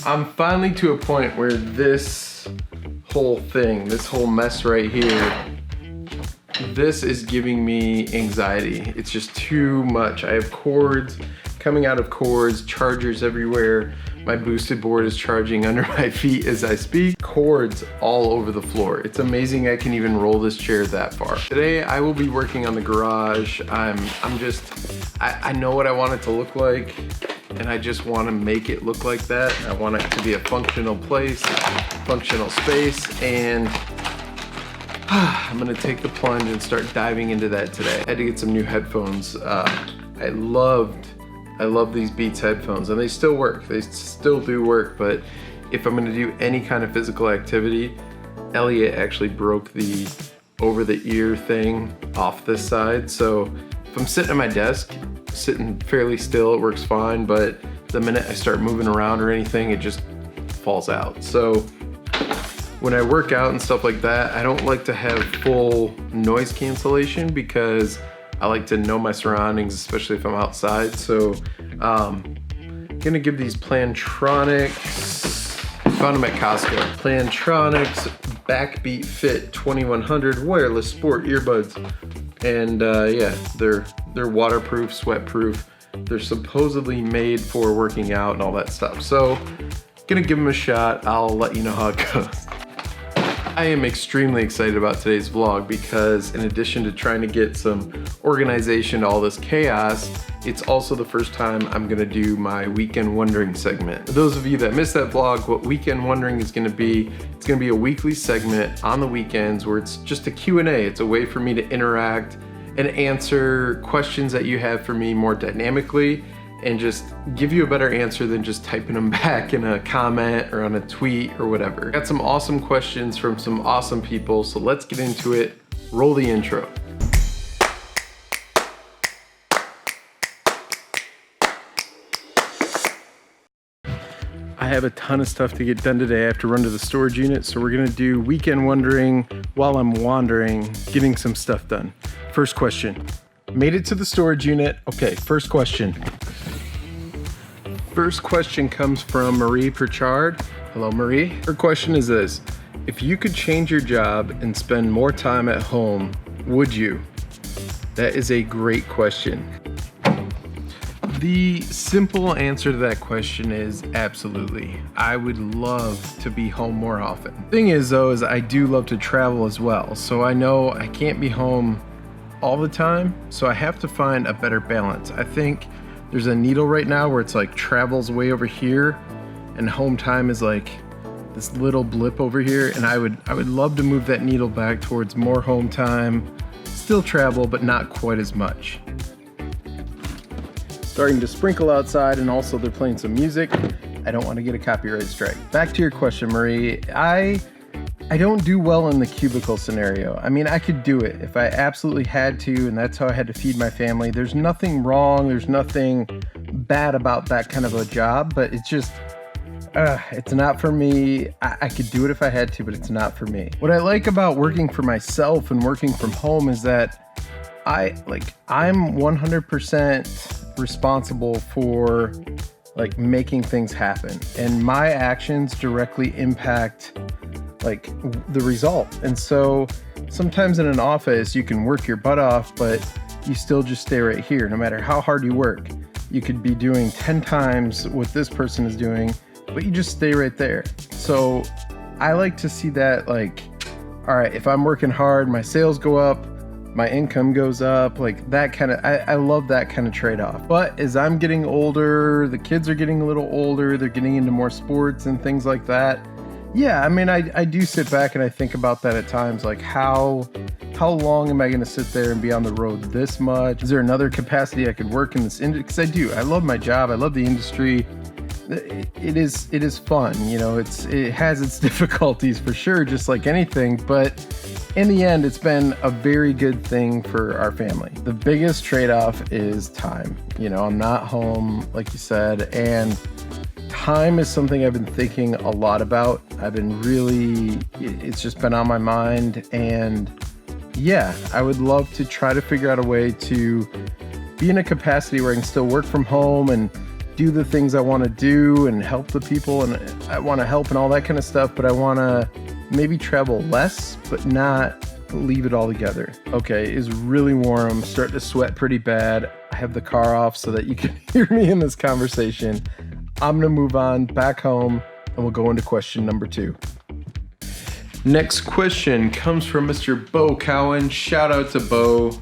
I'm finally to a point where this whole thing, this whole mess right here, this is giving me anxiety. It's just too much. I have cords coming out of cords, chargers everywhere. My boosted board is charging under my feet as I speak. Cords all over the floor. It's amazing I can even roll this chair that far. Today I will be working on the garage. I know what I want it to look like, and I just want to make it look like that. I want it to be a functional place, functional space, and I'm gonna take the plunge and start diving into that today. I had to get some new headphones. I love these Beats headphones, and they still work. They still do work, but if I'm gonna do any kind of physical activity, Elliot actually broke the over-the-ear thing off this side. So if I'm sitting at my desk, sitting fairly still, it works fine, but the minute I start moving around or anything, it just falls out. So when I work out and stuff like that, I don't like to have full noise cancellation because I like to know my surroundings, especially if I'm outside. So I'm gonna give these Plantronics, found them at Costco. Plantronics Backbeat Fit 2100 wireless sport earbuds. And yeah, they're waterproof, sweatproof. They're supposedly made for working out and all that stuff. So gonna give them a shot. I'll let you know how it goes. I am extremely excited about today's vlog because in addition to trying to get some organization to all this chaos, it's also the first time I'm gonna do my Weekend Wondering segment. For those of you that missed that vlog, what Weekend Wondering is gonna be, it's gonna be a weekly segment on the weekends where it's just a Q&A. It's a way for me to interact and answer questions that you have for me more dynamically and just give you a better answer than just typing them back in a comment or on a tweet or whatever. Got some awesome questions from some awesome people, so let's get into it. Roll the intro. I have a ton of stuff to get done today. I have to run to the storage unit, so we're gonna do Weekend Wondering while I'm wandering, getting some stuff done. First question. Made it to the storage unit. Okay, first question. First question comes from Marie Perchard. Hello, Marie. Her question is this: if you could change your job and spend more time at home, would you? That is a great question. The simple answer to that question is absolutely. I would love to be home more often. Thing is though, is I do love to travel as well. So I know I can't be home all the time, so I have to find a better balance. I think there's a needle right now where it's like travels way over here and home time is like this little blip over here, and I would love to move that needle back towards more home time, still travel, but not quite as much. Starting to sprinkle outside, and also they're playing some music. I don't want to get a copyright strike. Back to your question, Marie. I don't do well in the cubicle scenario. I mean, I could do it if I absolutely had to, and that's how I had to feed my family. There's nothing wrong, there's nothing bad about that kind of a job, but it's just, it's not for me. I could do it if I had to, but it's not for me. What I like about working for myself and working from home is that I'm 100% responsible for like making things happen, and my actions directly impact like the result. And so sometimes in an office you can work your butt off, but you still just stay right here. No matter how hard you work, you could be doing 10 times what this person is doing, but you just stay right there. So I like to see that, like, all right, if I'm working hard, my sales go up, my income goes up, like that kind of, I love that kind of trade-off. But as I'm getting older, the kids are getting a little older, they're getting into more sports and things like that. Yeah, I mean, I do sit back and I think about that at times, like how long am I going to sit there and be on the road this much? Is there another capacity I could work in this industry? Because I do. I love my job. I love the industry. It is fun. You know, it has its difficulties for sure, just like anything. But in the end, it's been a very good thing for our family. The biggest trade-off is time. You know, I'm not home, like you said, and time is something I've been thinking a lot about. It's just been on my mind, and yeah, I would love to try to figure out a way to be in a capacity where I can still work from home and do the things I want to do and help the people, and I want to help and all that kind of stuff, but I want to maybe travel less, but not leave it all together. Okay, it's really warm. I'm starting to sweat pretty bad. I have the car off so that you can hear me in this conversation. I'm going to move on back home and we'll go into question number 2. Next question comes from Mr. Beau Cowan. Shout out to Beau.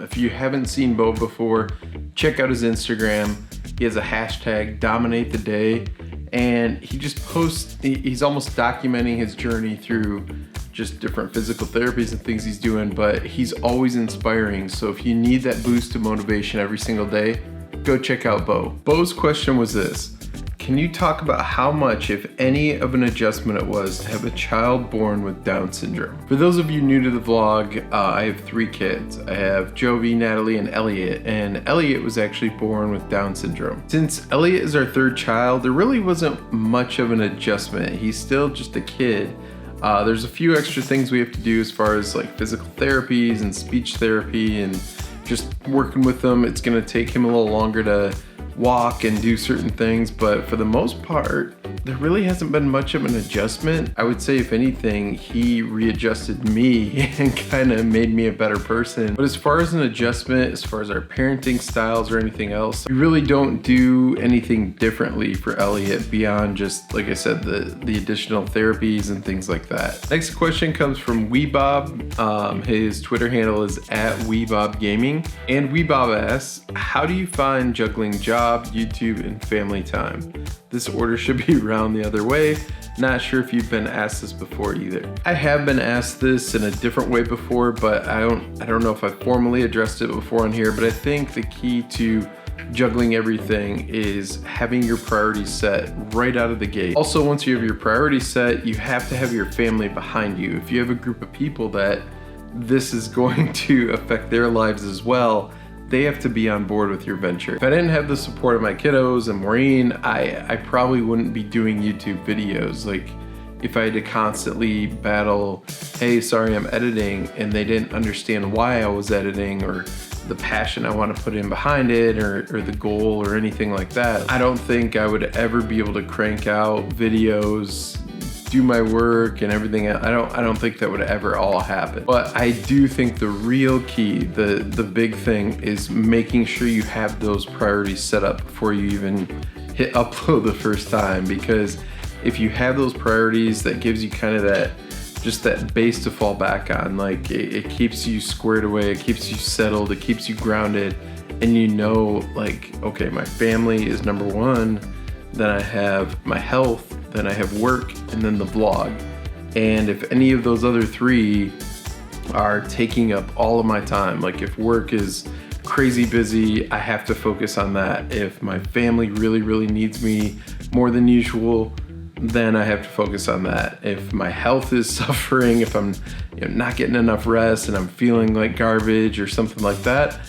If you haven't seen Beau before, check out his Instagram. He has a hashtag dominatetheday, and he just posts, he's almost documenting his journey through just different physical therapies and things he's doing, but he's always inspiring. So if you need that boost of motivation every single day, go check out Beau. Beau's question was this: can you talk about how much, if any, of an adjustment it was to have a child born with Down syndrome? For those of you new to the vlog, I have 3 kids. I have Jovi, Natalie, and Elliot, and Elliot was actually born with Down syndrome. Since Elliot is our 3rd child, there really wasn't much of an adjustment. He's still just a kid. There's a few extra things we have to do as far as like physical therapies and speech therapy and just working with them. It's gonna take him a little longer to walk and do certain things, but for the most part, there really hasn't been much of an adjustment. I would say, if anything, he readjusted me and kind of made me a better person. But as far as an adjustment, as far as our parenting styles or anything else, we really don't do anything differently for Elliot beyond just, like I said, the additional therapies and things like that. Next question comes from Weebob. His Twitter handle is @WeebobGaming. And Weebob asks, how do you find juggling job, YouTube, and family time? This order should be around the other way. Not sure if you've been asked this before either. I have been asked this in a different way before, but I don't know if I formally addressed it before on here, but I think the key to juggling everything is having your priorities set right out of the gate. Also, once you have your priorities set, you have to have your family behind you. If you have a group of people that this is going to affect their lives as well, they have to be on board with your venture. If I didn't have the support of my kiddos and Maureen, I probably wouldn't be doing YouTube videos. Like, if I had to constantly battle, hey, sorry, I'm editing, and they didn't understand why I was editing or the passion I want to put in behind it or the goal or anything like that, I don't think I would ever be able to crank out videos, do my work and everything. I don't think that would ever all happen. But I do think the real key, the big thing, is making sure you have those priorities set up before you even hit upload the first time. Because if you have those priorities, that gives you kind of that base to fall back on. Like, it keeps you squared away, it keeps you settled, it keeps you grounded, and you know, like, okay, my family is number 1, then I have my health, then I have work, and then the vlog. And if any of those other 3 are taking up all of my time, like if work is crazy busy, I have to focus on that. If my family really, really needs me more than usual, then I have to focus on that. If my health is suffering, if I'm not getting enough rest and I'm feeling like garbage or something like that,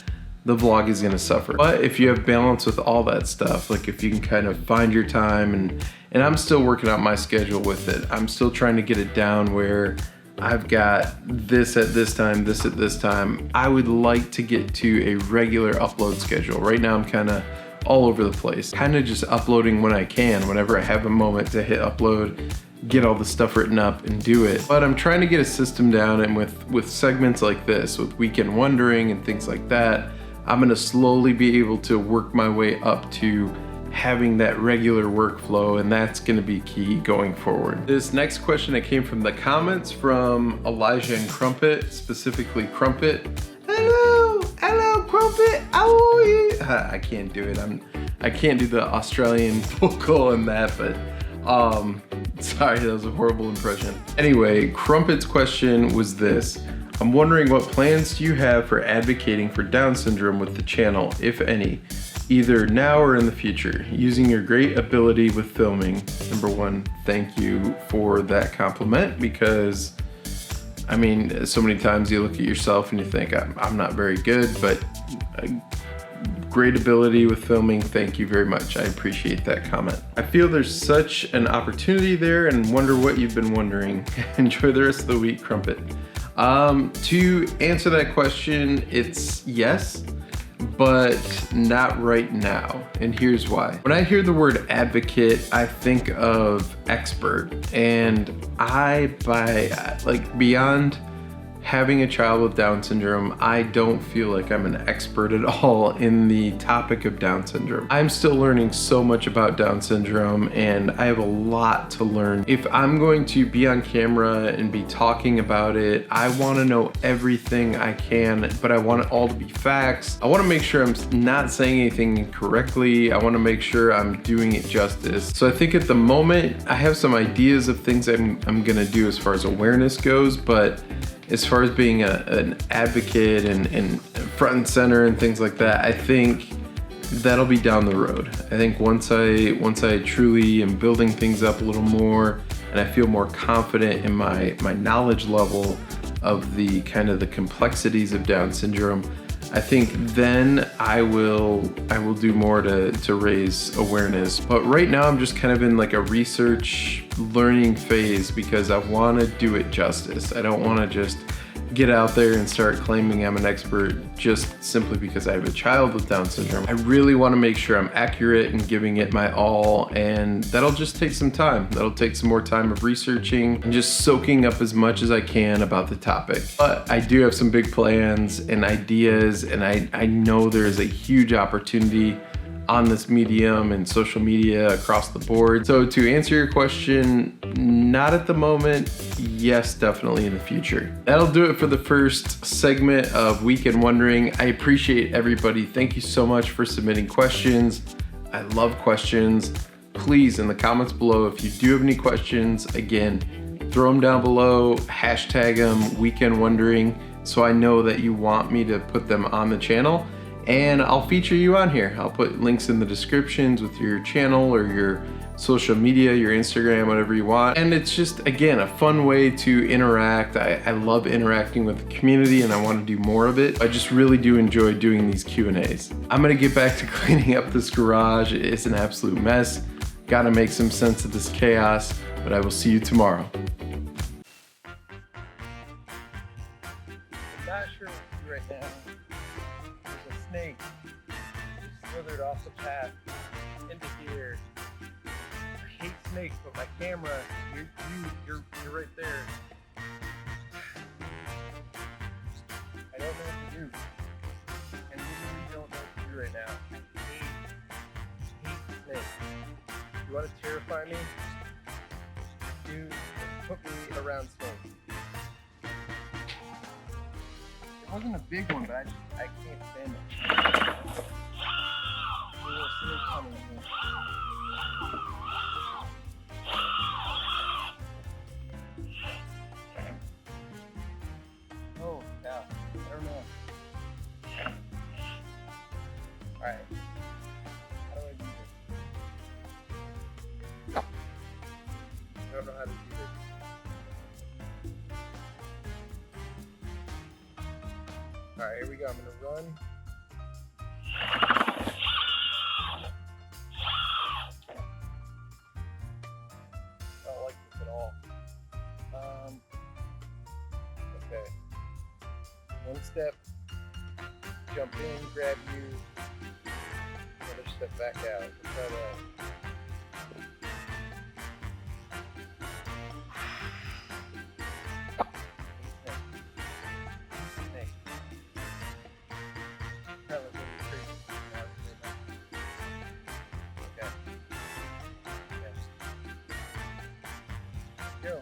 the vlog is gonna suffer. But if you have balance with all that stuff, like if you can kind of find your time, and I'm still working out my schedule with it. I'm still trying to get it down where I've got this at this time, this at this time. I would like to get to a regular upload schedule. Right now I'm kind of all over the place, kind of just uploading when I can, whenever I have a moment to hit upload, get all the stuff written up and do it. But I'm trying to get a system down, and with segments like this, with Weekend Wondering and things like that, I'm gonna slowly be able to work my way up to having that regular workflow, and that's gonna be key going forward. This next question that came from the comments from Elijah and Crumpet, specifically Crumpet. Hello Crumpet, how are you? I can't do it. I can't do the Australian vocal in that, but sorry, that was a horrible impression. Anyway, Crumpet's question was this: I'm wondering, what plans do you have for advocating for Down syndrome with the channel, if any, either now or in the future, using your great ability with filming? Number 1, thank you for that compliment, because I mean, so many times you look at yourself and you think, I'm not very good, but great ability with filming, thank you very much. I appreciate that comment. I feel there's such an opportunity there and wonder what you've been wondering. Enjoy the rest of the week, Crumpet. To answer that question, it's yes, but not right now. And here's why. When I hear the word advocate, I think of expert. And beyond having a child with Down syndrome, I don't feel like I'm an expert at all in the topic of Down syndrome. I'm still learning so much about Down syndrome, and I have a lot to learn. If I'm going to be on camera and be talking about it, I want to know everything I can, but I want it all to be facts. I want to make sure I'm not saying anything incorrectly. I want to make sure I'm doing it justice. So I think at the moment, I have some ideas of things I'm gonna do as far as awareness goes, but as far as being an advocate and front and center and things like that, I think that'll be down the road. I think once I truly am building things up a little more and I feel more confident in my knowledge level of the kind of the complexities of Down syndrome, I think then I will do more to raise awareness. But right now I'm just kind of in like a research learning phase because I want to do it justice. I don't want to just get out there and start claiming I'm an expert just simply because I have a child with Down syndrome. I really want to make sure I'm accurate and giving it my all, and that'll just take some time. That'll take some more time of researching and just soaking up as much as I can about the topic. But I do have some big plans and ideas, and I know there is a huge opportunity on this medium and social media across the board. So to answer your question, not at the moment, yes, definitely in the future. That'll do it for the first segment of Weekend Wondering. I appreciate everybody. Thank you so much for submitting questions. I love questions. Please, in the comments below, if you do have any questions, again, throw them down below, hashtag them Weekend Wondering, so I know that you want me to put them on the channel. And I'll feature you on here. I'll put links in the descriptions with your channel or your social media, your Instagram, whatever you want. And it's just, again, a fun way to interact. I love interacting with the community and I want to do more of it. I just really do enjoy doing these Q&As. I'm gonna get back to cleaning up this garage. It's an absolute mess. Gotta make some sense of this chaos, but I will see you tomorrow. I'm not sure what to do right now. There's a snake slithered off the path into here. I hate snakes, but my camera, you're right there. I don't know what to do. I literally don't know what to do right now. I hate snakes. You want to terrify me? Dude, put me around snakes. It wasn't a big one, but I can't stand it. We'll see it coming. Oh, yeah. I don't know. Alright. How do I do this? I don't know how to do this. Alright, here we go. I'm gonna run. I don't like this at all. Okay. One step, jump in, grab you, another step back out. Let's try that. Go.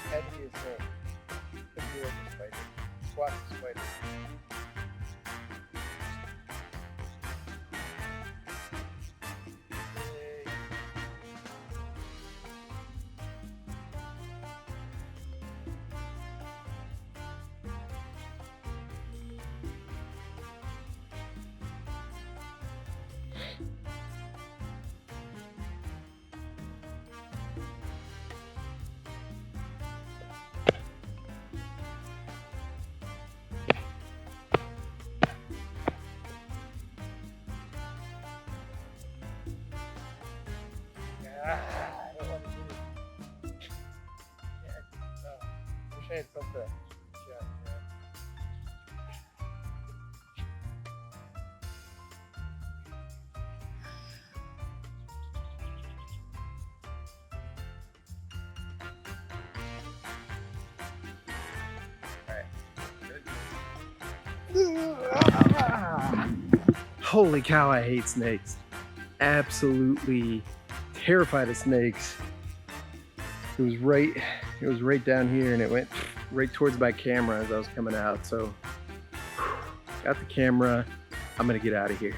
Had to be a snake. Couldn't be like a spider. Squash the spider. Yay. I don't want to do it. Wish I had something. Holy cow, I hate snakes. Absolutely terrified of snakes. It was right down here and it went right towards my camera as I was coming out. So got the camera. I'm gonna get out of here.